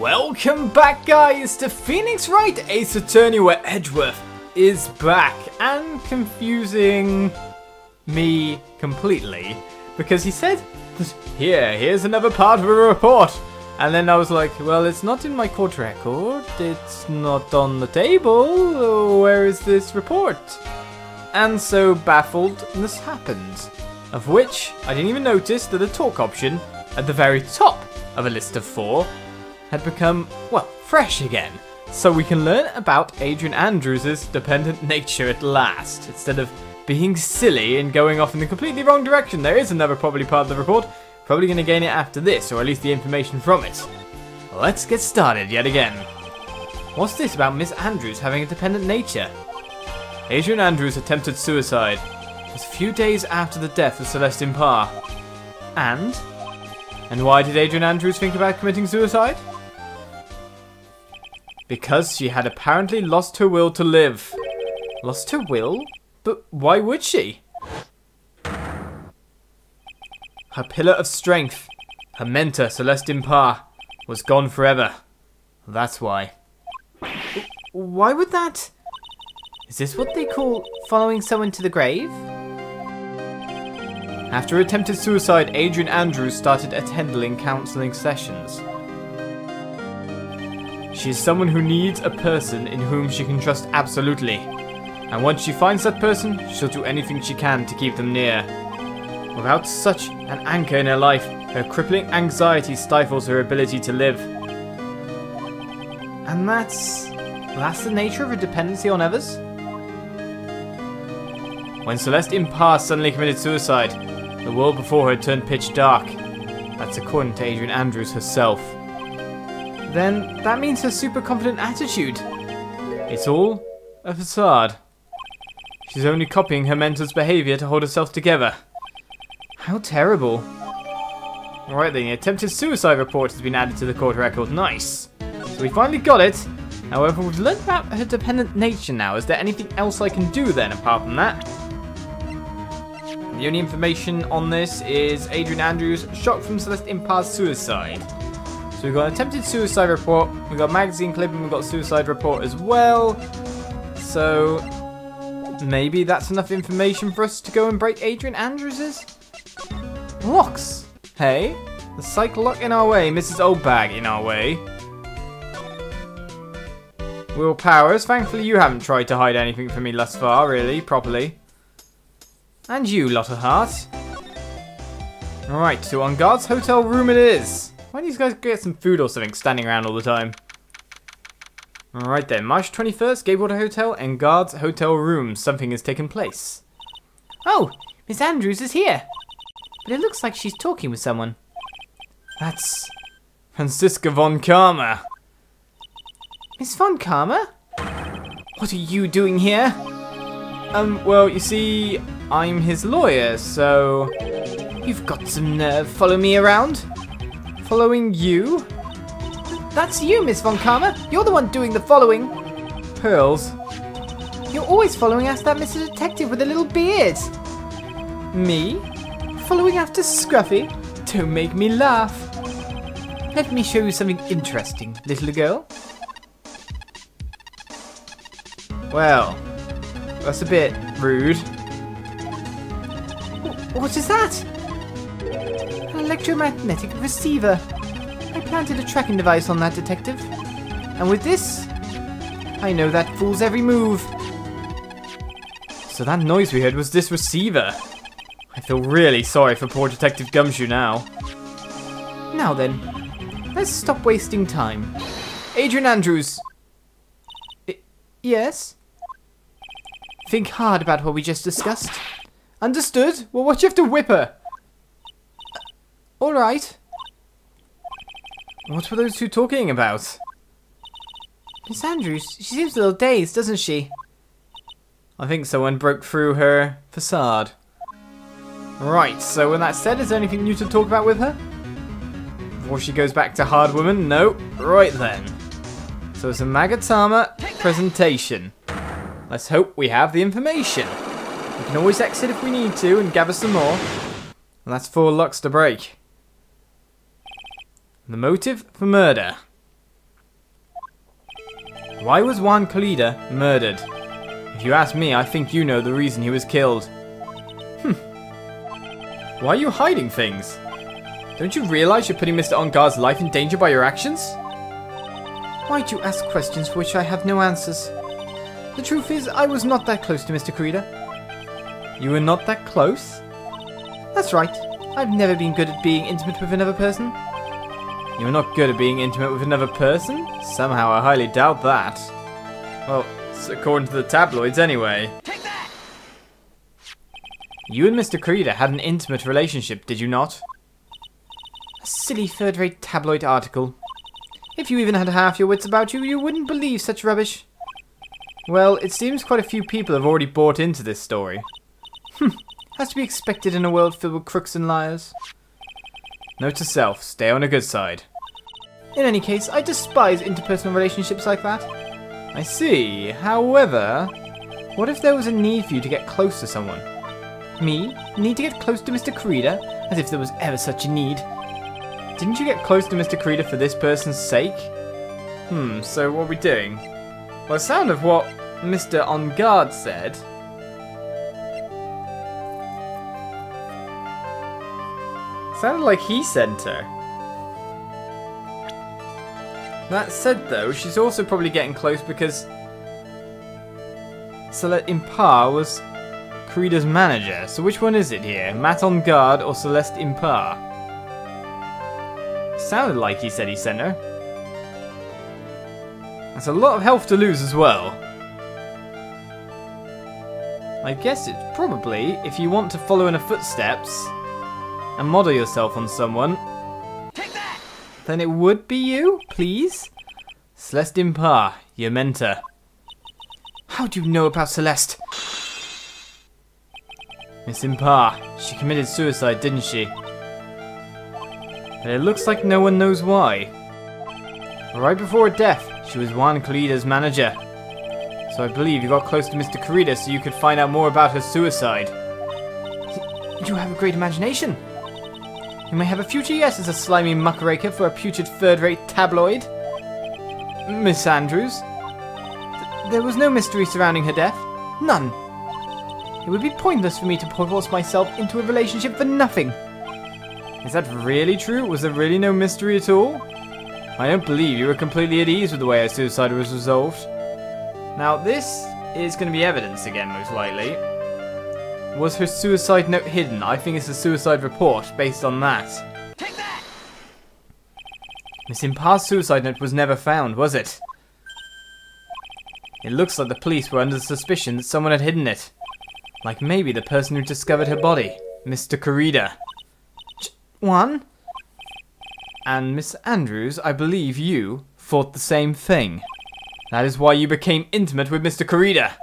Welcome back, guys, to Phoenix Wright Ace Attorney, where Edgeworth is back and confusing me completely because he said, here's another part of a report. And then I was like, well, it's not in my court record, it's not on the table, where is this report? And so, baffled, this happened. Of which, I didn't even notice that the talk option at the very top of a list of 4 had become, well, fresh again. So we can learn about Adrian Andrews' dependent nature at last, instead of being silly and going off in the completely wrong direction. There is another probably part of the report, probably going to gain it after this, or at least the information from it. Let's get started yet again. What's this about Miss Andrews having a dependent nature? Adrian Andrews attempted suicide. It was a few days after the death of Celestine Parr. And why did Adrian Andrews think about committing suicide? Because she had apparently lost her will to live. Lost her will? But why would she? Her pillar of strength, her mentor, Celestine Parr, was gone forever. That's why. Why would that? Is this what they call following someone to the grave? After attempted suicide, Adrian Andrews started attending counselling sessions. She is someone who needs a person in whom she can trust absolutely. And once she finds that person, she'll do anything she can to keep them near. Without such an anchor in her life, her crippling anxiety stifles her ability to live. And that's the nature of her dependency on others? When Celestine Parr suddenly committed suicide, the world before her turned pitch dark. That's according to Adrian Andrews herself. Then that means her super confident attitude. It's all a facade. She's only copying her mentor's behaviour to hold herself together. How terrible. Alright then, the attempted suicide report has been added to the court record. Nice. So we finally got it. However, we've learned about her dependent nature now. Is there anything else I can do then apart from that? The only information on this is Adrian Andrews shocked from Celestine Parr's suicide. So we've got an attempted suicide report, we've got a magazine clip, and we've got a suicide report as well. So maybe that's enough information for us to go and break Adrian Andrews's locks. Hey, the Psyche Lock in our way, Mrs. Oldbag in our way. Will Powers, thankfully you haven't tried to hide anything from me thus far, really, properly. And you, Lotta Hart. Alright, so on guard's hotel room it is. Why don't these guys get some food or something standing around all the time? Alright then, March 21st, Gatewater Hotel and guard's hotel room. Something has taken place. Oh, Miss Andrews is here. But it looks like she's talking with someone. That's Franziska Von Karma. Miss Von Karma? What are you doing here? Well, you see, I'm his lawyer, so you've got some nerve following me around? Following you? That's you, Miss Von Karma. You're the one doing the following. Pearls. You're always following after that Mr. Detective with a little beard. Me? Following after Scruffy? Don't make me laugh. Let me show you something interesting, little girl. Well, that's a bit rude. What is that? An electromagnetic receiver. I planted a tracking device on that detective. And with this, I know that fool's every move. So that noise we heard was this receiver. I feel really sorry for poor Detective Gumshoe now. Now then, let's stop wasting time. Adrian Andrews. Yes? Think hard about what we just discussed. Understood? Well, why'd you have to whip her? Alright. What were those two talking about? Miss Andrews, she seems a little dazed, doesn't she? I think someone broke through her facade. Right, so when that's said, is there anything new to talk about with her? Before she goes back to Hard Woman? No. Right then. So it's a Magatama presentation. Let's hope we have the information. We can always exit if we need to and gather some more. And that's 4 locks to break. The motive for murder. Why was Juan Kalida murdered? If you ask me, I think you know the reason he was killed. Why are you hiding things? Don't you realize you're putting Mr. On-Guard's life in danger by your actions? Why do you ask questions for which I have no answers? The truth is, I was not that close to Mr. Karita. You were not that close? That's right. I've never been good at being intimate with another person. You're not good at being intimate with another person? Somehow I highly doubt that. Well, according to the tabloids anyway. Take that! You and Mr. Karita had an intimate relationship, did you not? A silly third-rate tabloid article. If you even had half your wits about you, you wouldn't believe such rubbish. Well, it seems quite a few people have already bought into this story. Has to be expected in a world filled with crooks and liars. Note to self, stay on a good side. In any case, I despise interpersonal relationships like that. I see. However, what if there was a need for you to get close to someone? Me? Need to get close to Mr. Karita? As if there was ever such a need. Didn't you get close to Mr. Karita for this person's sake? So what are we doing? Well, the sound of what Mr. On Guard said... sounded like he sent her. That said though, she's also probably getting close because Celeste Impar was Karita's manager. So which one is it here? Matt On Guard or Celeste Impar? Sounded like he said he sent her. That's a lot of health to lose as well. I guess it's probably if you want to follow in her footsteps and model yourself on someone, Take that! then it would be you, please? Celeste Impar, your mentor. How do you know about Celeste? Miss Impar, she committed suicide, didn't she? But it looks like no one knows why. Right before her death, she was Juan Kalida's manager. So I believe you got close to Mr. Karita so you could find out more about her suicide. You have a great imagination. You may have a future, yes, as a slimy muckraker for a putrid third-rate tabloid. Miss Andrews. There was no mystery surrounding her death. None. It would be pointless for me to force myself into a relationship for nothing. Is that really true? Was there really no mystery at all? I don't believe you were completely at ease with the way her suicide was resolved. Now, this is going to be evidence again, most likely. Was her suicide note hidden? I think it's a suicide report based on that. Take that! Miss Impar's suicide note was never found, was it? It looks like the police were under the suspicion that someone had hidden it. Like maybe the person who discovered her body, Mr. Karita. One? And Miss Andrews, I believe you thought the same thing. That is why you became intimate with Mr. Karita.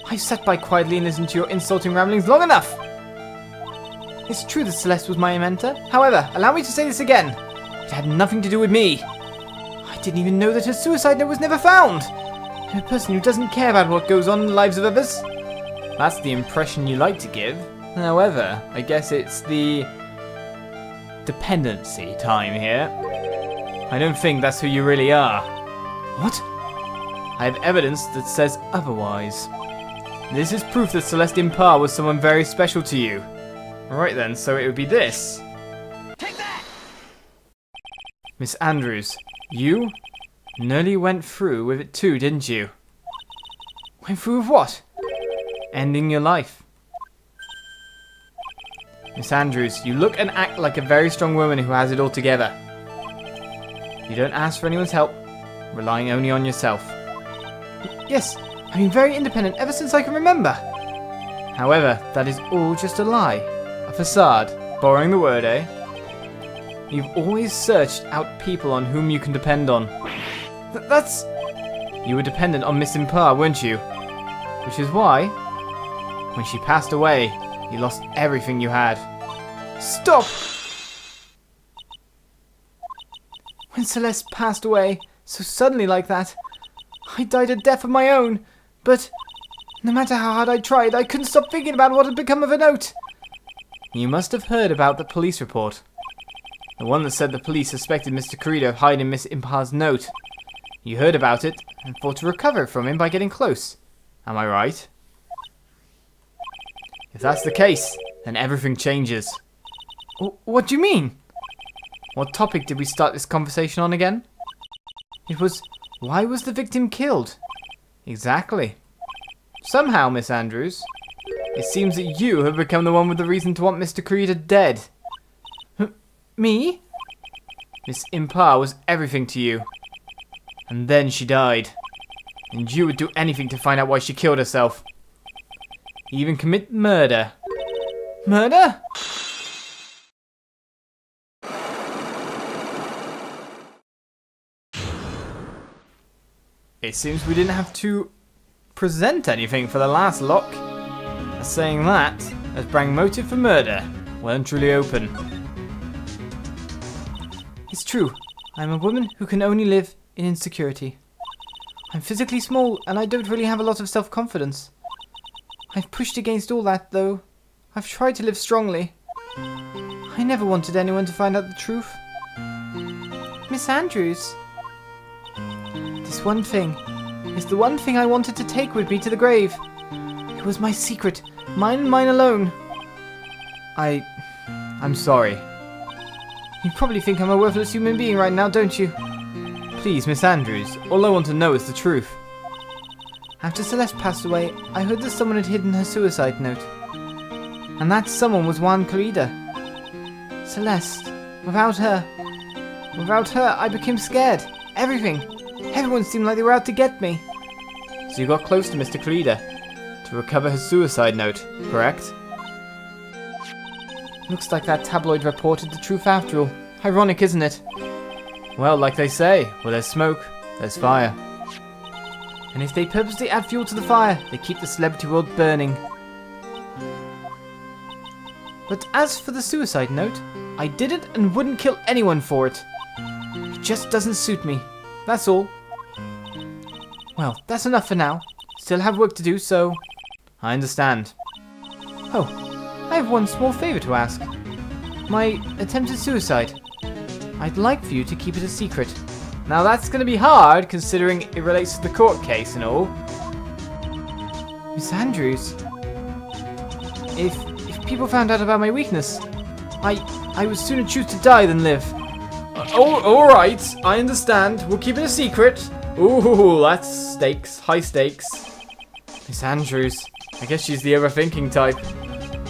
I've sat by quietly and listened to your insulting ramblings long enough. It's true that Celeste was my mentor. However, allow me to say this again. It had nothing to do with me. I didn't even know that her suicide note was never found. I'm a person who doesn't care about what goes on in the lives of others. That's the impression you like to give. However, I guess it's the dependency time here. I don't think that's who you really are. What? I have evidence that says otherwise. This is proof that Celeste Impar was someone very special to you. Alright then, so it would be this. Take that! Miss Andrews, you nearly went through with it too, didn't you? Went through with what? Ending your life. Miss Andrews, you look and act like a very strong woman who has it all together. You don't ask for anyone's help, relying only on yourself. Yes, I've been very independent ever since I can remember. However, that is all just a lie. A facade. Borrowing the word, eh? You've always searched out people on whom you can depend on. That's... You were dependent on Miss Impar, weren't you? Which is why, when she passed away, you lost everything you had. Stop! When Celeste passed away, so suddenly like that, I died a death of my own, but no matter how hard I tried, I couldn't stop thinking about what had become of a note. You must have heard about the police report. The one that said the police suspected Mr. Karita of hiding Miss Impar's note. You heard about it and thought to recover from him by getting close. Am I right? If that's the case, then everything changes. What do you mean? What topic did we start this conversation on again? It was, why was the victim killed? Exactly. Somehow, Miss Andrews, it seems that you have become the one with the reason to want Mr. Creeder dead. Me? Miss Impar was everything to you. And then she died. And you would do anything to find out why she killed herself. Even commit murder. Murder? It seems we didn't have to present anything for the last lock. Saying that, as Brang motive for murder, well and truly open. It's true. I'm a woman who can only live in insecurity. I'm physically small and I don't really have a lot of self-confidence. I've pushed against all that though. I've tried to live strongly. I never wanted anyone to find out the truth. Miss Andrews. This one thing is the one thing I wanted to take with me to the grave. It was my secret, mine and mine alone. I'm sorry. You probably think I'm a worthless human being right now, don't you? Please, Miss Andrews, all I want to know is the truth. After Celeste passed away, I heard that someone had hidden her suicide note. And that someone was Juan Carida. Celeste, without her, I became scared. Everyone seemed like they were out to get me. So you got close to Mr. Carida to recover her suicide note, correct? Looks like that tabloid reported the truth after all. Ironic, isn't it? Well, like they say, where there's smoke, there's fire. And if they purposely add fuel to the fire, they keep the celebrity world burning. But as for the suicide note, I didn't and wouldn't kill anyone for it. It just doesn't suit me. That's all. Well, that's enough for now. Still have work to do, so... I understand. Oh, I have one small favor to ask. My attempted suicide. I'd like for you to keep it a secret. Now that's going to be hard, considering it relates to the court case and all. Miss Andrews, if people found out about my weakness, I would sooner choose to die than live. All right, I understand. We'll keep it a secret. Ooh, that's stakes, high stakes. Miss Andrews, I guess she's the overthinking type.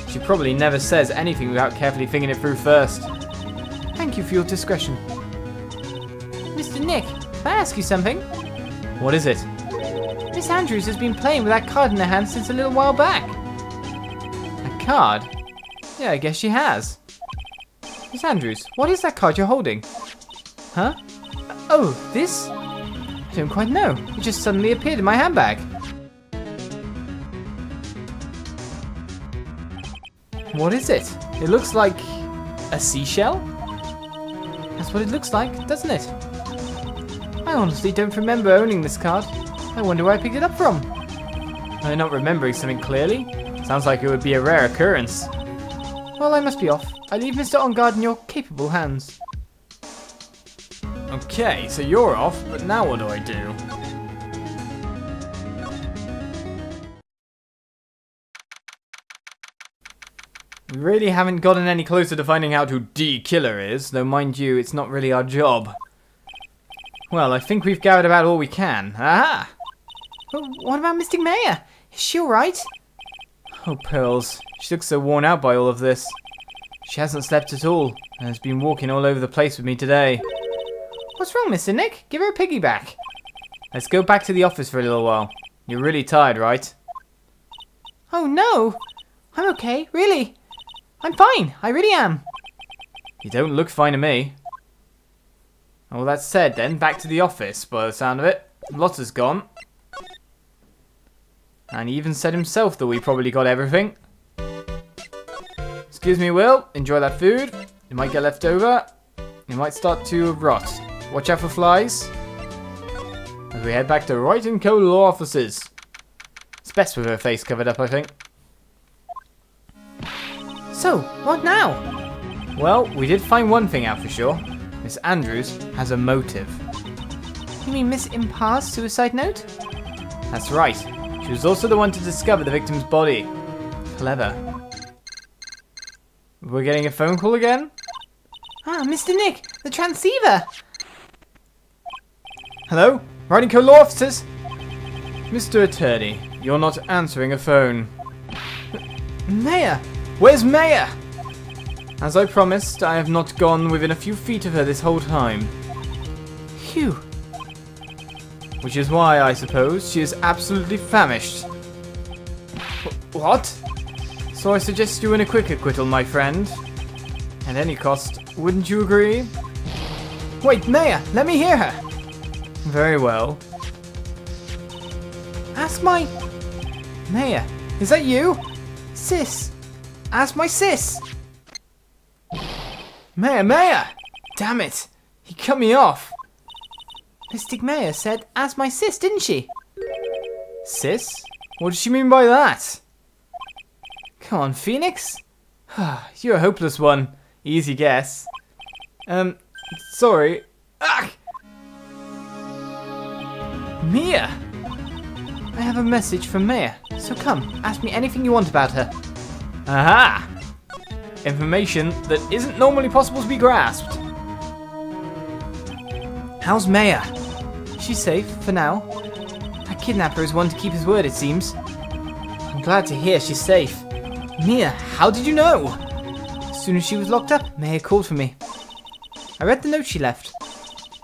She probably never says anything without carefully thinking it through first. Thank you for your discretion. Mr. Nick, can I ask you something? What is it? Miss Andrews has been playing with that card in her hand since a little while back. A card? Yeah, I guess she has. Miss Andrews, what is that card you're holding? Huh? Oh, this? I don't quite know. It just suddenly appeared in my handbag. What is it? It looks like a seashell? That's what it looks like, doesn't it? I honestly don't remember owning this card. I wonder where I picked it up from. I'm not remembering something clearly. Sounds like it would be a rare occurrence. Well, I must be off. I leave Mr. On Guard in your capable hands. Okay, so you're off, but now what do I do? We really haven't gotten any closer to finding out who D Killer is, though mind you, it's not really our job. Well, I think we've gathered about all we can. Aha! But what about Mystic Maya? Is she alright? Oh, Pearls. She looks so worn out by all of this. She hasn't slept at all, and has been walking all over the place with me today. What's wrong, Mr. Nick? Give her a piggyback. Let's go back to the office for a little while. You're really tired, right? Oh, no! I'm okay, really. I'm fine, I really am. You don't look fine to me. Well, that said then, back to the office, by the sound of it. Lotter's gone. And he even said himself that we probably got everything. Excuse me, Will. Enjoy that food. It might get left over. It might start to rot. Watch out for flies. As we head back to Wright & Co. law offices. It's best with her face covered up, I think. So, what now? Well, we did find one thing out for sure. Miss Andrews has a motive. You mean Miss Impar's suicide note? That's right. She was also the one to discover the victim's body. Clever. We're getting a phone call again? Ah, Mr. Nick, the transceiver! Hello? Riding Co Law Officers? Mr. Attorney, you're not answering a phone. Maya! Where's Maya? As I promised, I have not gone within a few feet of her this whole time. Phew. Which is why, I suppose, she is absolutely famished. What? So I suggest you in a quick acquittal, my friend. At any cost, wouldn't you agree? Wait, Maya, let me hear her. Very well. Ask my... Maya, is that you? Sis. Ask my sis. Maya! Damn it. He cut me off. Mystic Maya said, ask my sis, didn't she? Sis? What does she mean by that? Come on, Phoenix. You're a hopeless one. Easy guess. Sorry. Ah! Mia! I have a message from Maya, so come, ask me anything you want about her. Aha! Information that isn't normally possible to be grasped. How's Maya? She's safe, for now. That kidnapper is one to keep his word, it seems. I'm glad to hear she's safe. Mia, how did you know? As soon as she was locked up, Maya called for me. I read the note she left.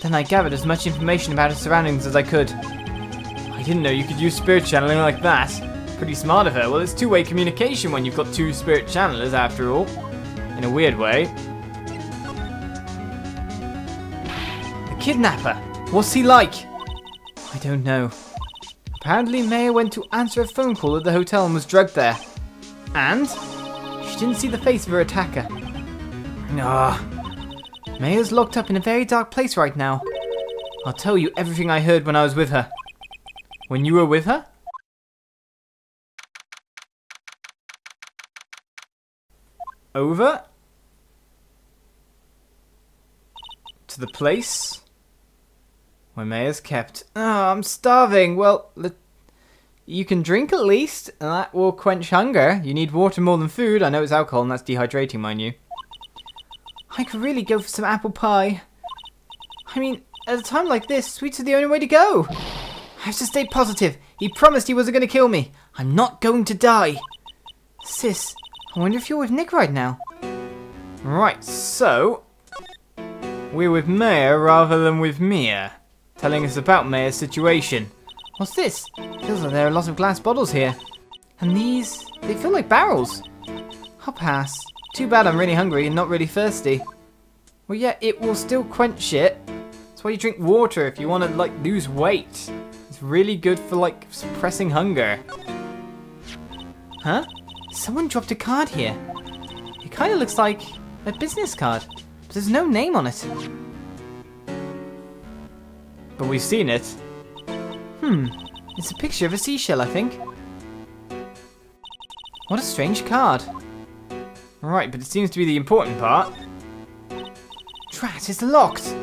Then I gathered as much information about her surroundings as I could. I didn't know you could use spirit channeling like that. Pretty smart of her. Well, it's two-way communication when you've got two spirit channelers, after all. In a weird way. The kidnapper. What's he like? I don't know. Apparently, Maya went to answer a phone call at the hotel and was drugged there. And she didn't see the face of her attacker. Ah. Maya's locked up in a very dark place right now. I'll tell you everything I heard when I was with her. When you were with her? Over? To the place where Maya's kept. Oh, I'm starving. Well, you can drink at least, and that will quench hunger. You need water more than food. I know it's alcohol, and that's dehydrating, mind you. I could really go for some apple pie. I mean, at a time like this, sweets are the only way to go. I have to stay positive. He promised he wasn't going to kill me. I'm not going to die. Sis, I wonder if you're with Nick right now. Right, so we're with Maya rather than with Mia, telling us about Maya's situation. What's this? Feels like there are lots of glass bottles here. And these, they feel like barrels. I'll pass. Too bad I'm really hungry and not really thirsty. Well, yeah, it will still quench it. That's why you drink water if you want to, like, lose weight. It's really good for, like, suppressing hunger. Huh? Someone dropped a card here. It kind of looks like a business card, but there's no name on it. But we've seen it. It's a picture of a seashell, I think. What a strange card. Right, but it seems to be the important part. Drat, it's locked.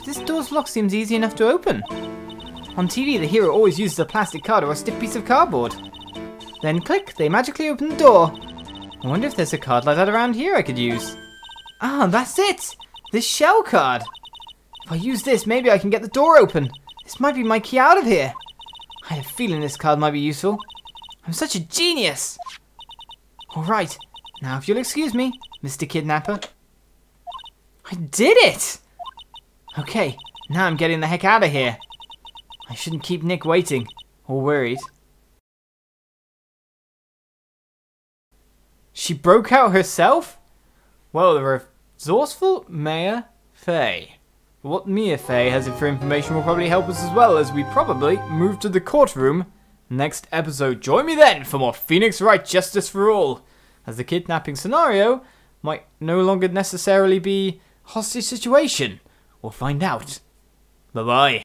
This door's lock seems easy enough to open. On TV, the hero always uses a plastic card or a stiff piece of cardboard. Then click, they magically open the door. I wonder if there's a card like that around here I could use. Ah, that's it! This shell card. If I use this, maybe I can get the door open. This might be my key out of here. I had a feeling this card might be useful. I'm such a genius! Alright, now if you'll excuse me, Mr. Kidnapper. I did it! Okay, now I'm getting the heck out of here. I shouldn't keep Nick waiting, or worried. She broke out herself? Well, the resourceful Maya Fey. What Mia Fey has for information will probably help us as well as we probably move to the courtroom next episode. Join me then for more Phoenix Wright Justice for All, as the kidnapping scenario might no longer necessarily be a hostage situation. We'll find out. Bye-bye.